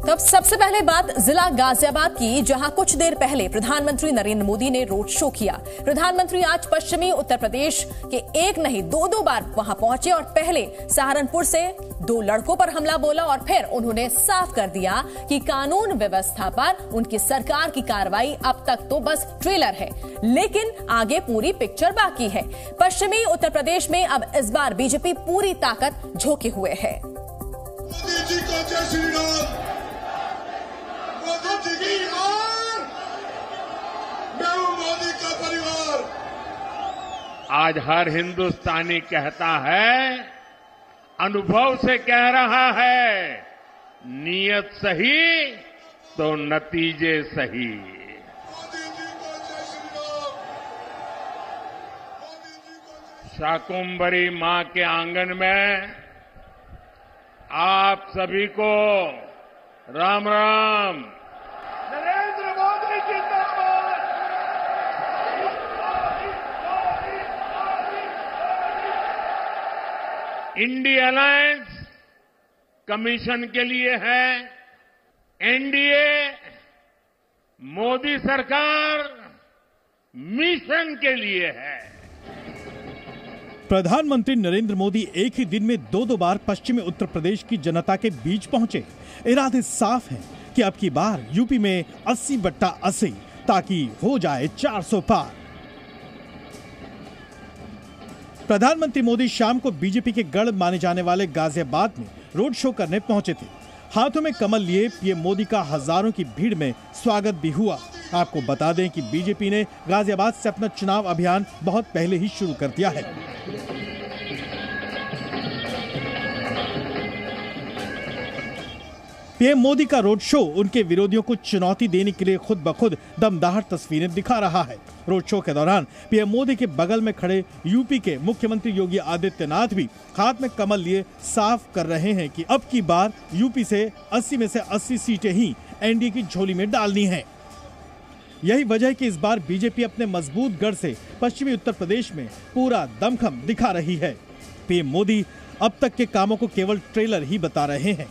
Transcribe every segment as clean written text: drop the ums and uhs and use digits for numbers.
तो अब सबसे पहले बात जिला गाजियाबाद की, जहां कुछ देर पहले प्रधानमंत्री नरेंद्र मोदी ने रोड शो किया। प्रधानमंत्री आज पश्चिमी उत्तर प्रदेश के एक नहीं दो बार वहां पहुंचे और पहले सहारनपुर से 2 लड़कों पर हमला बोला और फिर उन्होंने साफ कर दिया कि कानून व्यवस्था पर उनकी सरकार की कार्रवाई अब तक तो बस ट्रेलर है, लेकिन आगे पूरी पिक्चर बाकी है। पश्चिमी उत्तर प्रदेश में अब इस बार बीजेपी पूरी ताकत झोंके हुए है। मोदी जी को जय श्री राम। मोदी जी की हार, मैं हूं मोदी का परिवार। आज हर हिंदुस्तानी कहता है, अनुभव से कह रहा है, नीयत सही तो नतीजे सही। मोदी जी को जय श्री राम। मोदी जी को शाकुंभरी मां के आंगन में आप सभी को राम राम। नरेंद्र मोदी जिंदाबाद। इंडिया अलायंस कमीशन के लिए है, एनडीए मोदी सरकार मिशन के लिए है। प्रधानमंत्री नरेंद्र मोदी एक ही दिन में 2 बार पश्चिमी उत्तर प्रदेश की जनता के बीच पहुंचे। इरादे साफ हैं कि अब की बार यूपी में 80/80 ताकि हो जाए 400 पार। प्रधानमंत्री मोदी शाम को बीजेपी के गढ़ माने जाने वाले गाजियाबाद में रोड शो करने पहुंचे थे। हाथों में कमल लिए पीएम मोदी का हजारों की भीड़ में स्वागत भी हुआ। आपको बता दें कि बीजेपी ने गाजियाबाद से अपना चुनाव अभियान बहुत पहले ही शुरू कर दिया है। पीएम मोदी का रोड शो उनके विरोधियों को चुनौती देने के लिए खुद ब खुद दमदार तस्वीरें दिखा रहा है। रोड शो के दौरान पीएम मोदी के बगल में खड़े यूपी के मुख्यमंत्री योगी आदित्यनाथ भी हाथ में कमल लिए साफ कर रहे हैं कि अब की बार यूपी से 80 में से 80 सीटें ही एनडीए की झोली में डालनी है। यही वजह है कि इस बार बीजेपी अपने मजबूत गढ़ से पश्चिमी उत्तर प्रदेश में पूरा दमखम दिखा रही है। पीएम मोदी अब तक के कामों को केवल ट्रेलर ही बता रहे हैं।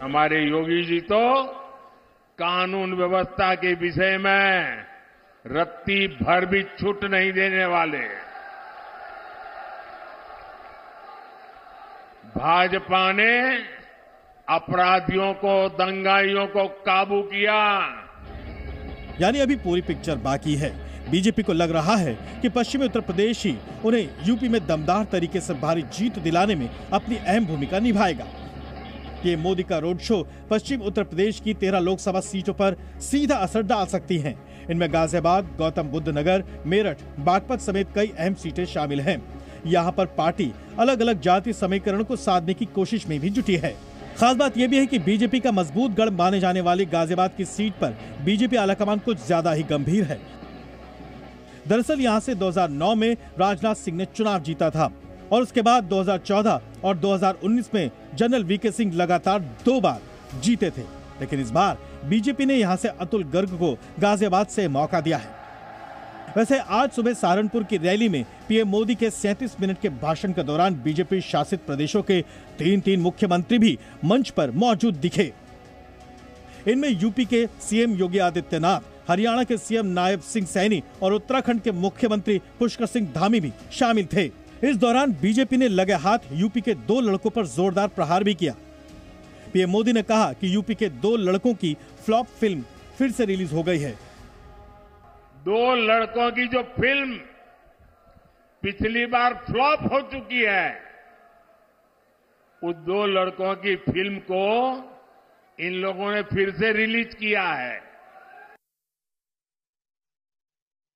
हमारे योगी जी तो कानून व्यवस्था के विषय में रत्ती भर भी छूट नहीं देने वाले। भाजपा ने अपराधियों को, दंगाइयों को काबू किया। यानी अभी पूरी पिक्चर बाकी है। बीजेपी को लग रहा है कि पश्चिमी उत्तर प्रदेश ही उन्हें यूपी में दमदार तरीके से भारी जीत दिलाने में अपनी अहम भूमिका निभाएगा। ये मोदी का रोड शो पश्चिम उत्तर प्रदेश की 13 लोकसभा सीटों पर सीधा असर डाल सकती हैं। इनमें गाजियाबाद, गौतम बुद्ध नगर, मेरठ, बागपत समेत कई अहम सीटें शामिल हैं। यहाँ पर पार्टी अलग अलग जाति समीकरण को साधने की कोशिश में भी जुटी है। खास बात यह भी है कि बीजेपी का मजबूत गढ़ माने जाने वाली गाजियाबाद की सीट पर बीजेपी आलाकमान कुछ ज्यादा ही गंभीर है। दरअसल यहाँ से 2009 में राजनाथ सिंह ने चुनाव जीता था और उसके बाद 2014 और 2019 में जनरल वीके सिंह लगातार 2 बार जीते थे। लेकिन इस बार बीजेपी ने यहां से अतुल गर्ग को गाजियाबाद से मौका दिया है। वैसे आज सुबह सहारनपुर की रैली में पीएम मोदी के 37 मिनट के भाषण के दौरान बीजेपी शासित प्रदेशों के 3 मुख्यमंत्री भी मंच पर मौजूद दिखे। इनमें यूपी के सीएम योगी आदित्यनाथ, हरियाणा के सीएम नायब सिंह सैनी और उत्तराखंड के मुख्यमंत्री पुष्कर सिंह धामी भी शामिल थे। इस दौरान बीजेपी ने लगे हाथ यूपी के 2 लड़कों पर जोरदार प्रहार भी किया। पीएम मोदी ने कहा कि यूपी के 2 लड़कों की फ्लॉप फिल्म फिर से रिलीज हो गई है। 2 लड़कों की जो फिल्म पिछली बार फ्लॉप हो चुकी है, उस 2 लड़कों की फिल्म को इन लोगों ने फिर से रिलीज किया है।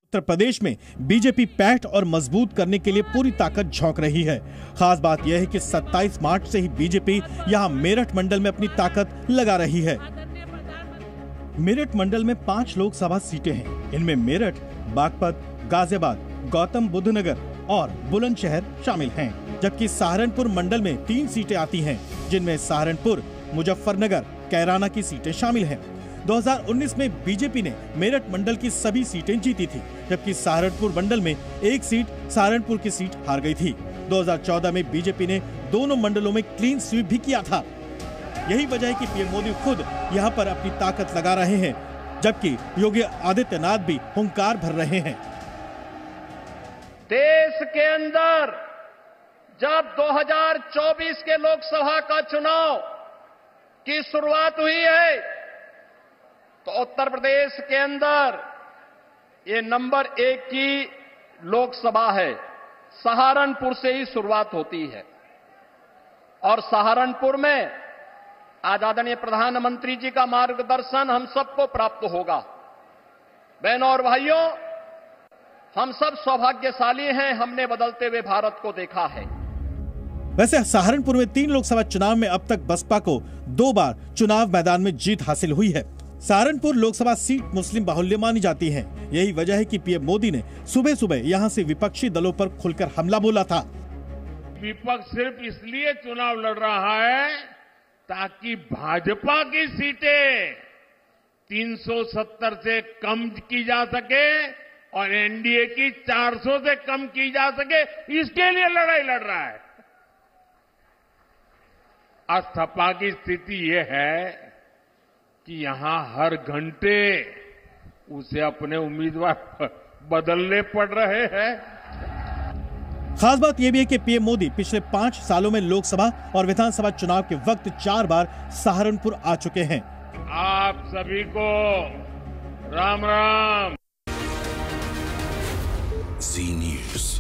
उत्तर प्रदेश में बीजेपी पैठ और मजबूत करने के लिए पूरी ताकत झोंक रही है। खास बात यह है कि 27 मार्च से ही बीजेपी यहां मेरठ मंडल में अपनी ताकत लगा रही है। मेरठ मंडल में 5 लोकसभा सीटें हैं। इनमें मेरठ, बागपत, गाजियाबाद, गौतम बुद्ध नगर और बुलंदशहर शामिल हैं। जबकि सहारनपुर मंडल में 3 सीटें आती हैं, जिनमें सहारनपुर, मुजफ्फरनगर, कैराना की सीटें शामिल हैं। 2019 में बीजेपी ने मेरठ मंडल की सभी सीटें जीती थी, जबकि सहारनपुर मंडल में 1 सीट सहारनपुर की सीट हार गई थी। 2014 में बीजेपी ने दोनों मंडलों में क्लीन स्वीप भी किया था। यही वजह है कि पीएम मोदी खुद यहाँ पर अपनी ताकत लगा रहे हैं, जबकि योगी आदित्यनाथ भी हुंकार भर रहे हैं। देश के अंदर जब 2024 के लोकसभा का चुनाव की शुरुआत हुई है तो उत्तर प्रदेश के अंदर ये नंबर 1 की लोकसभा है। सहारनपुर से ही शुरुआत होती है और सहारनपुर में आज आदरणीय प्रधानमंत्री जी का मार्गदर्शन हम सबको प्राप्त होगा। बहनों और भाइयों, हम सब सौभाग्यशाली हैं, हमने बदलते हुए भारत को देखा है। वैसे सहारनपुर में 3 लोकसभा चुनाव में अब तक बसपा को 2 बार चुनाव मैदान में जीत हासिल हुई है। सहारनपुर लोकसभा सीट मुस्लिम बाहुल्य मानी जाती है। यही वजह है कि पीएम मोदी ने सुबह सुबह यहां से विपक्षी दलों पर खुलकर हमला बोला था। विपक्ष सिर्फ इसलिए चुनाव लड़ रहा है ताकि भाजपा की सीटें 370 से कम की जा सके और एनडीए की 400 से कम की जा सके, इसके लिए लड़ाई लड़ रहा है। आज सपा की स्थिति यह है कि यहां हर घंटे उसे अपने उम्मीदवार बदलने पड़ रहे हैं। खास बात यह भी है कि पीएम मोदी पिछले 5 सालों में लोकसभा और विधानसभा चुनाव के वक्त 4 बार सहारनपुर आ चुके हैं। आप सभी को राम राम। जी न्यूज़।